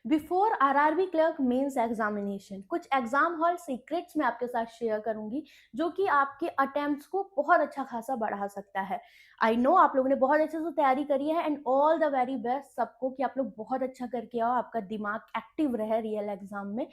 Before RRB clerk mains examination कुछ exam hall secrets मैं आपके साथ शेयर करूंगी जो कि आपके अटेम्प्ट्स को बहुत अच्छा खासा बढ़ा सकता है। आई नो आप लोगों ने बहुत अच्छे से तैयारी करी है and all the very best सबको कि आप लोग बहुत अच्छा करके आओ, आपका दिमाग एक्टिव रहे रियल एग्जाम में।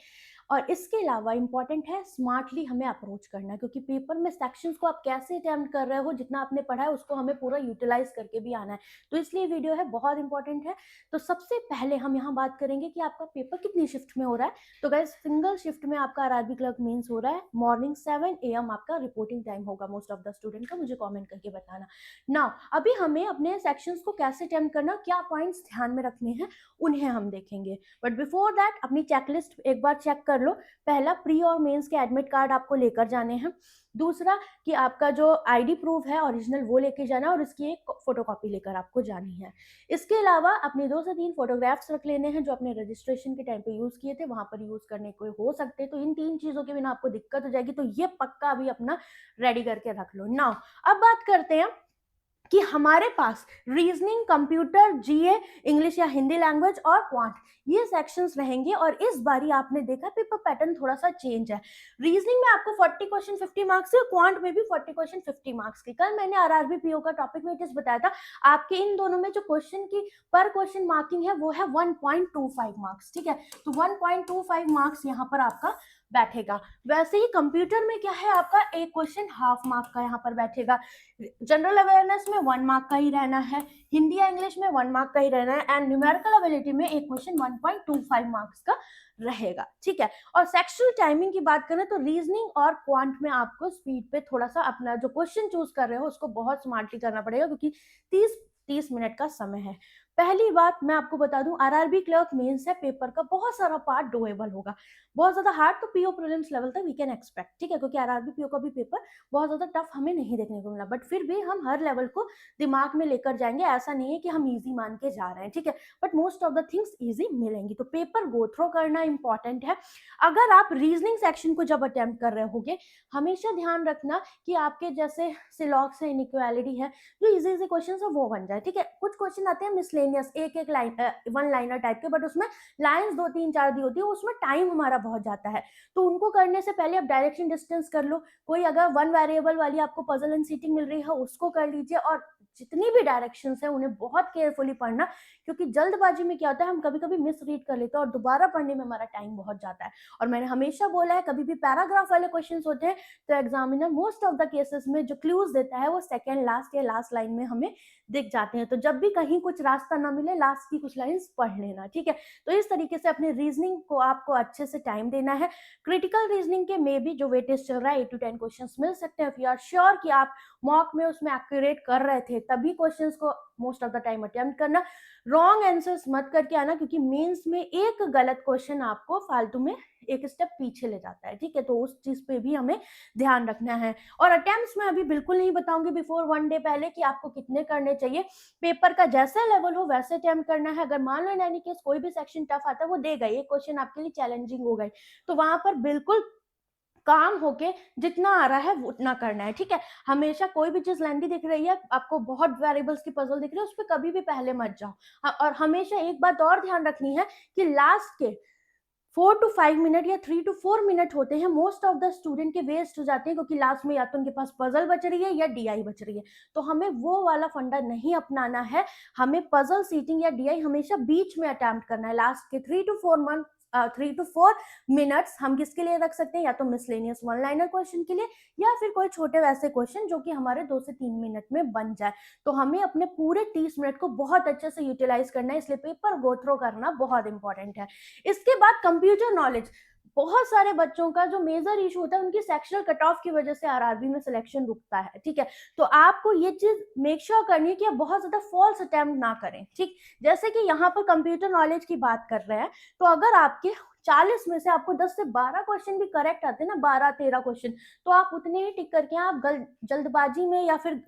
और इसके अलावा इंपॉर्टेंट है स्मार्टली हमें अप्रोच करना, क्योंकि पेपर में सेक्शंस को आप कैसे अटेम्प्ट कर रहे हो, जितना आपने पढ़ा है उसको हमें पूरा यूटिलाइज करके भी आना है। तो इसलिए वीडियो है बहुत इंपॉर्टेंट है। तो सबसे पहले हम यहाँ बात करेंगे कि आपका पेपर कितनी शिफ्ट में हो रहा है। तो गाइस सिंगल शिफ्ट में आपका आरआरबी क्लर्क मेंस हो रहा है। मॉर्निंग 7 AM आपका रिपोर्टिंग टाइम होगा मोस्ट ऑफ द स्टूडेंट का, मुझे कमेंट करके बताना। नाउ अभी हमें अपने सेक्शंस को कैसे अटेम्प्ट करना, क्या पॉइंट्स ध्यान में रखने हैं, उन्हें हम देखेंगे। बट बिफोर दैट अपनी चेकलिस्ट एक बार चेक कर लो। पहला, प्री और मेंस के एडमिट कार्ड आपको लेकर जाने हैं। दूसरा कि आपका जो आईडी प्रूफ है ओरिजिनल वो लेके जाना और उसकी एक फोटोकॉपी लेकर आपको जानी है। इसके अलावा अपने 2 से 3 फोटोग्राफ्स रख लेने हैं जो अपने रजिस्ट्रेशन के टाइम पे यूज किए थे, वहां पर यूज करने को हो सकते। तो इन 3 चीजों के बिना आपको दिक्कत हो जाएगी, तो ये पक्का अभी अपना रेडी करके रख लो। नाउ अब बात करते हैं कि हमारे पास रीजनिंग, कंप्यूटर, जीए, इंग्लिश या हिंदी लैंग्वेज और क्वांट, ये सेक्शंस रहेंगे। और इस बारी आपने देखा पेपर पैटर्न थोड़ा सा चेंज है। रीजनिंग में आपको 40 क्वेश्चन 50 मार्क्स के, क्वांट में भी 40 क्वेश्चन 50 मार्क्स के। कल मैंने आरआरबी पीओ का टॉपिक वेटेज बताया था। आपके इन दोनों में जो क्वेश्चन की पर क्वेश्चन मार्किंग है वो है 1.25 मार्क्स। ठीक है, तो 1.25 मार्क्स यहाँ पर आपका बैठेगा। वैसे ही कंप्यूटर में क्या है, आपका एक क्वेश्चन हाफ मार्क का यहाँ पर बैठेगा। जनरल अवेयरनेस में 1 मार्क का ही रहना है। हिंदी या इंग्लिश में 1 मार्क का ही रहना है। एंड न्यूमेरिकल एबिलिटी में एक क्वेश्चन 1.25 मार्क्स का रहेगा। ठीक है, और सेक्शुअल टाइमिंग की बात करें तो रीजनिंग और क्वांट में आपको स्पीड पे थोड़ा सा अपना जो क्वेश्चन चूज कर रहे हो उसको बहुत स्मार्टली करना पड़ेगा, क्योंकि 30 मिनट का समय है। पहली बात मैं आपको बता दूं, आरआरबी क्लर्क मेंस है, पेपर का बहुत सारा पार्ट डोएबल होगा। बहुत ज्यादा हार्ड तो पीओ प्रीलिम्स लेवल तक वी कैन एक्सपेक्ट। ठीक है, क्योंकि आरआरबी पीओ का भी पेपर बहुत ज्यादा टफ हमें नहीं देखने को मिला, बट फिर भी हम हर लेवल को दिमाग में लेकर जाएंगे। ऐसा नहीं है कि हम इजी मान के जा रहे हैं। ठीक है, but most of the things easy मिलेंगी। तो पेपर गो थ्रो करना इंपॉर्टेंट है। अगर आप रीजनिंग सेक्शन को जब अटेम्प्ट कर रहे होगे, हमेशा ध्यान रखना कि आपके जैसे सिलॉक्स है, इनइक्वालिटी है, जो इजी इजी क्वेश्चन है वो बन जाए। ठीक है, कुछ क्वेश्चन आते हैं मिसलेनियस, एक एक लाइन, वन लाइनर टाइप के, बट उसमें लाइन्स 2 3 4 दी होती है, उसमें टाइम हमारा बहुत जाता है। तो उनको करने से पहले आप डायरेक्शन डिस्टेंस कर लो। कोई अगर वन वेरिएबल वाली आपको पजल एंड सीटिंग मिल रही है उसको कर लीजिए। और जितनी भी डायरेक्शंस है उन्हें बहुत केयरफुली पढ़ना, क्योंकि जल्दबाजी में क्या होता है हम कभी कभी मिस रीड कर लेते हैं और दोबारा पढ़ने में हमारा टाइम बहुत जाता है। और मैंने हमेशा बोला है, कभी भी पैराग्राफ वाले क्वेश्चन होते हैं तो examiner most of the cases में जो क्लूज देता है वो सेकेंड लास्ट या लास्ट लाइन में हमें दिख जाते हैं। तो जब भी कहीं कुछ रास्ता ना मिले, लास्ट की कुछ लाइन्स पढ़ लेना। ठीक है, तो इस तरीके से अपने रीजनिंग को आपको अच्छे से टाइम देना है। क्रिटिकल रीजनिंग के में भी जो वेटेज चल रहा है 8 to 10 क्वेश्चंस मिल सकते हैं। इफ यू आर श्योर कि आप मॉक में उसमें एक्यूरेट कर रहे थे, तभी क्वेश्चंस को most of the time attempt करना। रॉन्ग आंसर्स मत करके आना, क्योंकि मेंस में एक गलत क्वेश्चन आपको फालतू में एक स्टेप पीछे ले जाता है। ठीक है, तो उस चीज पे भी हमें ध्यान रखना है। और अटेम्प्ट्स में अभी बिल्कुल नहीं बताऊंगी बिफोर 1 डे पहले कि आपको कितने करने चाहिए। पेपर का जैसा लेवल हो वैसे अटेम्प्ट करना है। अगर मान लो इन एनी केस कोई भी सेक्शन टफ आता है, वो देगा एक क्वेश्चन आपके लिए चैलेंजिंग हो गई, तो वहां पर बिल्कुल काम होके जितना आ रहा है वो उतना करना है। ठीक है, हमेशा कोई भी चीज लेंदी दिख रही है, आपको बहुत वेरिएबल्स की पजल दिख रही है, उस पर कभी भी पहले मत जाओ। और हमेशा एक बात और ध्यान रखनी है कि लास्ट के 4 to 5 मिनट या 3 to 4 मिनट होते हैं, मोस्ट ऑफ द स्टूडेंट के वेस्ट हो जाते हैं, क्योंकि लास्ट में या तो उनके पास पजल बच रही है या डीआई बच रही है। तो हमें वो वाला फंडा नहीं अपनाना है। हमें पजल, सीटिंग या डीआई हमेशा बीच में अटेम्प्ट करना है। लास्ट के 3 to 4 मिनट्स हम किसके लिए रख सकते हैं, या तो मिसलेनियस वन लाइनर क्वेश्चन के लिए, या फिर कोई छोटे वैसे क्वेश्चन जो कि हमारे 2 से 3 मिनट में बन जाए। तो हमें अपने पूरे 30 मिनट को बहुत अच्छे से यूटिलाइज करना है, इसलिए पेपर गो थ्रो करना बहुत इंपॉर्टेंट है। इसके बाद कंप्यूटर नॉलेज। बहुत सारे बच्चों का जो मेजर इशू होता है, उनकी सेक्शनल कट ऑफ की वजह से आरआरबी में सिलेक्शन रुकता है। ठीक है, तो आपको ये चीज मेक श्योर करनी है कि आप बहुत ज्यादा फॉल्स अटेम्प्ट ना करें। ठीक, जैसे कि यहाँ पर कंप्यूटर नॉलेज की बात कर रहे हैं, तो अगर आपके 40 में से आपको 10 से 12 क्वेश्चन भी करेक्ट आते हैं ना, 12 13 क्वेश्चन, तो आप उतने ही टिक करके आप जल्दबाजी में या फिर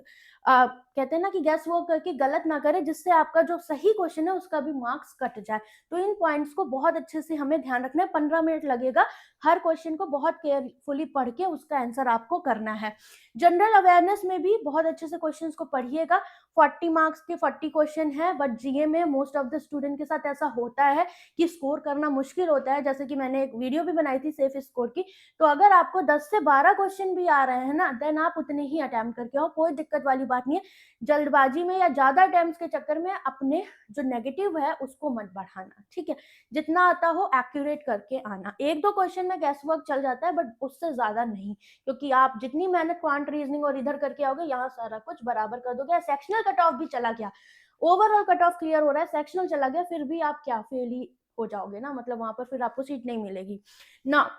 कहते हैं ना कि गैस वर्क करके गलत ना करें, जिससे आपका जो सही क्वेश्चन है उसका भी मार्क्स कट जाए। तो इन पॉइंट्स को बहुत अच्छे से हमें ध्यान रखना है। 15 मिनट लगेगा हर क्वेश्चन को बहुत केयरफुली पढ़ के उसका आंसर आपको करना है। जनरल अवेयरनेस में भी बहुत अच्छे से क्वेश्चंस को पढ़िएगा। 40 मार्क्स के 40 क्वेश्चन है, बट जीए में मोस्ट ऑफ द स्टूडेंट के साथ ऐसा होता है कि स्कोर करना मुश्किल होता है। जैसे कि मैंने एक वीडियो भी बनाई थी सेफ स्कोर की, तो अगर आपको 10 से 12 क्वेश्चन भी आ रहे हैं ना, देन आप उतने ही अटेम्प्ट करके आओ, कोई दिक्कत वाली बात नहीं है। जल्दबाजी में या ज्यादा अटेम्प्ट के चक्कर में अपने जो नेगेटिव है उसको मत बढ़ाना, ठीक है। जितना आता हो एक्यूरेट करके आना। एक दो क्वेश्चन में गैस वर्क चल जाता है, बट उससे ज्यादा नहीं, क्योंकि आप जितनी मेहनत क्वांट रीजनिंग और इधर करके आओगे, यहाँ सारा कुछ बराबर कर दोगे। सेक्शनल कट ऑफ भी चला गया, ओवरऑल कट ऑफ क्लियर हो रहा है, सेक्शनल चला गया, फिर भी आप क्या फेल ही हो जाओगे ना, मतलब वहां पर फिर आपको सीट नहीं मिलेगी ना।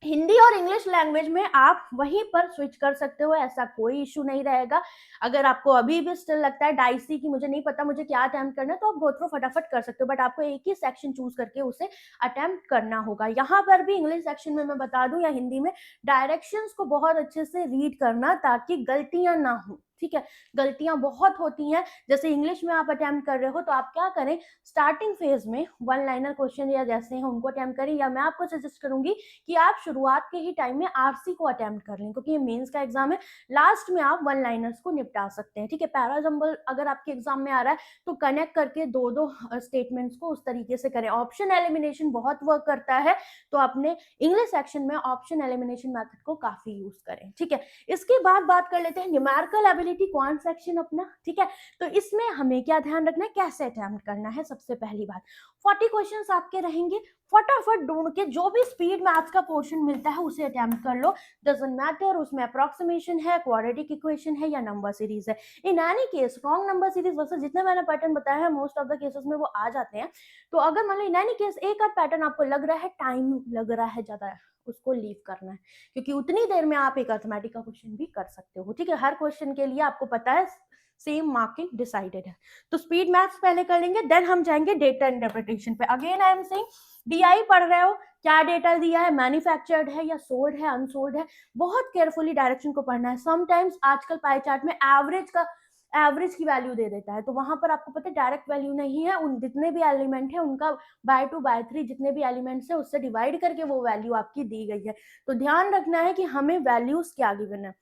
हिंदी और इंग्लिश लैंग्वेज में आप वहीं पर स्विच कर सकते हो, ऐसा कोई इशू नहीं रहेगा। अगर आपको अभी भी स्टिल लगता है डाइसी की मुझे नहीं पता मुझे क्या अटेम्प्ट करना है, तो आप गो थ्रू फटाफट कर सकते हो, बट आपको एक ही सेक्शन चूज करके उसे अटेम्प्ट करना होगा। यहाँ पर भी इंग्लिश सेक्शन में मैं बता दूं या हिंदी में, डायरेक्शंस को बहुत अच्छे से रीड करना ताकि गलतियां ना हो, ठीक है। गलतियां बहुत होती हैं। जैसे इंग्लिश में आप अटेम्प्ट कर रहे हो तो आप क्या करें, स्टार्टिंग फेज में वन लाइनर क्वेश्चन या जैसे हैं उनको अटेम्प्ट करें, या मैं आपको सजेस्ट करूंगी कि आप शुरुआत के ही टाइम में आरसी को अटेम्प्ट कर लें, क्योंकि ये मेंस का एग्जाम है। लास्ट में आप वन लाइनर्स को निपटा सकते हैं, ठीक है। पैराजम्बल अगर आपके एग्जाम में आ रहा है तो कनेक्ट करके दो दो स्टेटमेंट्स को उस तरीके से करें। ऑप्शन एलिमिनेशन बहुत वर्क करता है, तो अपने इंग्लिश सेक्शन में ऑप्शन एलिमिनेशन मेथड को काफी यूज करें, ठीक है। इसके बाद बात कर लेते हैं न्यूमेरिकल एबिलिटी क्वांट सेक्शन अपना, ठीक है। तो इसमें हमें क्या ध्यान रखना है, कैसे अटेम्प्ट करना है। सबसे पहली बात, 40 क्वेश्चंस आपके रहेंगे, फटाफट ढूंढ के जो भी स्पीड में आज का पोर्शन मिलता है उसे अटेम्प्ट कर लो। डजंट मैटर उसमें अप्रोक्सीमेशन है, क्वाड्रेटिक इक्वेशन है या नंबर सीरीज है। In any case wrong number series वैसे जितने मैंने पैटर्न बताया है मोस्ट ऑफ द केसेस में वो आ जाते हैं। तो अगर मान लो इन एनी केस एक आध पैटर्न आपको लग रहा है, टाइम लग रहा है ज्यादा, उसको लीव करना है, क्योंकि उतनी देर में आप एक अर्थमेटिक का क्वेश्चन भी कर सकते हो, ठीक है। हर क्वेश्चन के लिए आपको पता है सेम मार्किंग डिसाइडेड है। तो स्पीड मैथ्स पहले कर लेंगे, देन हम जाएंगे डेटा इंटरप्रिटेशन पे। Again I am saying, DI पढ़ रहे हो, क्या डेटा दिया है, मैन्युफैक्चर्ड है या सोल्ड है, अनसोल्ड है, बहुत केयरफुली डायरेक्शन को पढ़ना है। समटाइम्स आजकल पाई चार्ट में एवरेज की वैल्यू दे देता है, तो वहां पर आपको पता है डायरेक्ट वैल्यू नहीं है, उन जितने भी एलिमेंट है उनका बाय 2 बाय 3 जितने भी एलिमेंट्स है उससे डिवाइड करके वो वैल्यू आपकी दी गई है। तो ध्यान रखना है कि हमें वैल्यूज क्या गिवन है,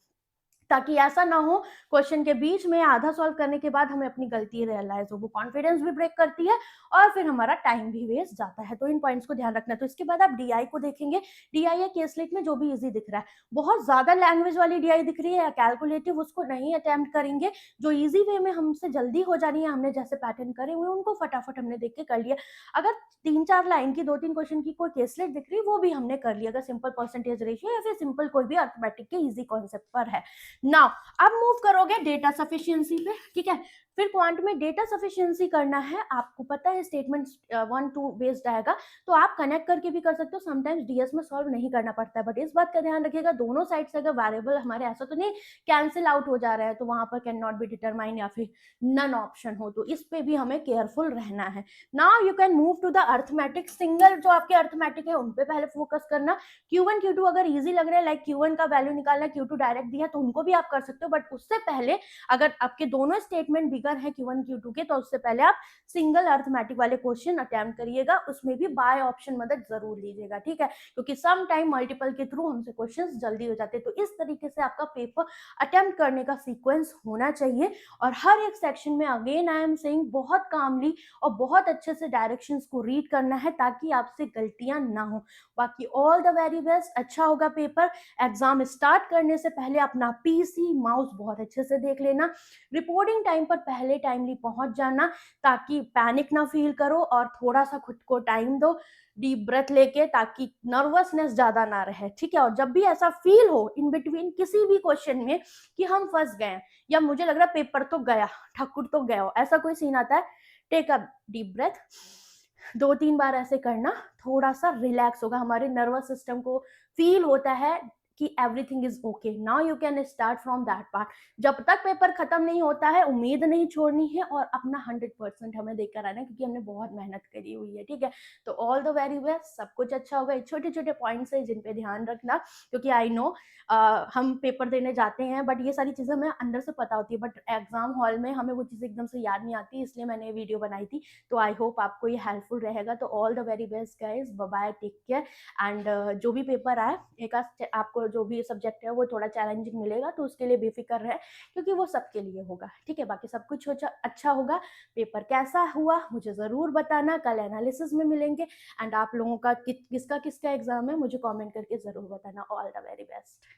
ताकि ऐसा ना हो क्वेश्चन के बीच में आधा सॉल्व करने के बाद हमें अपनी गलती रियलाइज हो, वो कॉन्फिडेंस भी ब्रेक करती है और फिर हमारा टाइम भी वेस्ट जाता है। तो इन पॉइंट्स को ध्यान रखना है। तो इसके बाद आप डीआई को देखेंगे, डीआई या केसलेट में जो भी इजी दिख रहा है, बहुत ज्यादा लैंग्वेज वाली डीआई दिख रही है या कैलकुलेटिव, उसको नहीं अटेम्प्ट करेंगे। जो इजी वे में हमसे जल्दी हो जानी है, हमने जैसे पैटर्न करे हुए उनको फटाफट हमने देख के कर लिया। अगर 3-4 लाइन की 2-3 क्वेश्चन की कोई केसलेट दिख रही है वो भी हमने कर लिया, अगर सिंपल परसेंटेज रेशियो या फिर सिंपल कोई भी अर्थमेटिक के इजी कॉन्सेप्ट पर है। नाउ अब मूव करोगे डेटा सफिशिएंसी पे, ठीक है। फिर क्वांट में डेटा सफिशिएंसी करना है, आपको पता है स्टेटमेंट 1-2 बेस्ड आएगा, तो आप कनेक्ट करके भी कर सकते हो। समटाइम्स डीएस में सॉल्व नहीं करना पड़ता है, बट इस बात का ध्यान रखिएगा दोनों साइड से अगर वेरिएबल हमारे ऐसा तो नहीं कैंसिल आउट हो जा रहा है तो वहां पर कैन नॉट बी डिटरमाइन या फिर नन ऑप्शन हो, तो इस पे भी हमें केयरफुल रहना है। Now you can move to the arithmetic. Single जो आपके अर्थमेटिक है उन पे पहले फोकस करना। Q1 Q2 अगर इजी लग रहा है, लाइक Q1 का वैल्यू निकालना है, Q2 डायरेक्ट दिया तो उनको भी आप कर सकते हो, बट उससे पहले अगर आपके दोनों स्टेटमेंट बिगर है Q1 Q2 के, तो उससे पहले आप सिंगल अर्थमेटिक वाले क्वेश्चन अटेम्प्ट करिएगा। उसमें भी बाय ऑप्शन मदद जरूर लीजिएगा, ठीक है, क्योंकि सम टाइम मल्टीपल के थ्रू हमसे क्वेश्चंस जल्दी हो जाते हैं। तो इस तरीके से आपका पेपर अटेम्प्ट करने का सीक्वेंस होना चाहिए। और हर एक सेक्शन में अगेन आई एम सेइंग बहुत कामली और बहुत अच्छे से डायरेक्शंस को रीड करना है ताकि आपसे गलतियां ना हो। बाकी ऑल द वेरी बेस्ट, अच्छा होगा पेपर। एग्जाम स्टार्ट करने से पहले अपना पीसी माउस बहुत अच्छे से देख लेना, रिपोर्टिंग टाइम पर पहले टाइमली पहुंच जाना ताकि पैनिक ना फील करो, और थोड़ा सा खुद को टाइम दो डीप ब्रेथ लेके, ताकि नर्वसनेस ज्यादा ना रहे, ठीक है। और जब भी ऐसा फील हो इन बिटवीन किसी भी क्वेश्चन में कि हम फंस गए या मुझे लग रहा है पेपर तो गया, ठकुर तो गया हो, ऐसा कोई सीन आता है, टेक अ डीप ब्रेथ, 2-3 बार ऐसे करना, थोड़ा सा रिलैक्स होगा, हमारे नर्वस सिस्टम को फील होता है कि everything is okay, now you can start from that part. जब तक पेपर खत्म नहीं होता है उम्मीद नहीं छोड़नी है और अपना 100% हमें देकर आना है, क्योंकि हमने बहुत मेहनत करी हुई है, ठीक है। तो ऑल द वेरी बेस्ट, सब कुछ अच्छा होगा। छोटे छोटे पॉइंट्स है जिन पे ध्यान रखना, क्योंकि आई नो हम पेपर देने जाते हैं बट ये सारी चीज़ें हमें अंदर से पता होती है, बट एग्जाम हॉल में हमें वो चीज़ें एकदम से याद नहीं आती, इसलिए मैंने ये वीडियो बनाई थी। तो आई होप आपको ये हेल्पफुल रहेगा। तो all the very best guys, bye bye, take care. And जो भी पेपर आए, एक आपको जो भी सब्जेक्ट है वो थोड़ा चैलेंजिंग मिलेगा, तो उसके लिए बेफिक्र रहे, क्योंकि वो सबके लिए होगा, ठीक है। बाकी सब कुछ अच्छा होगा। पेपर कैसा हुआ मुझे ज़रूर बताना, कल एनालिसिस में मिलेंगे। एंड आप लोगों का किसका किसका एग्जाम है मुझे कमेंट करके ज़रूर बताना। All the very best.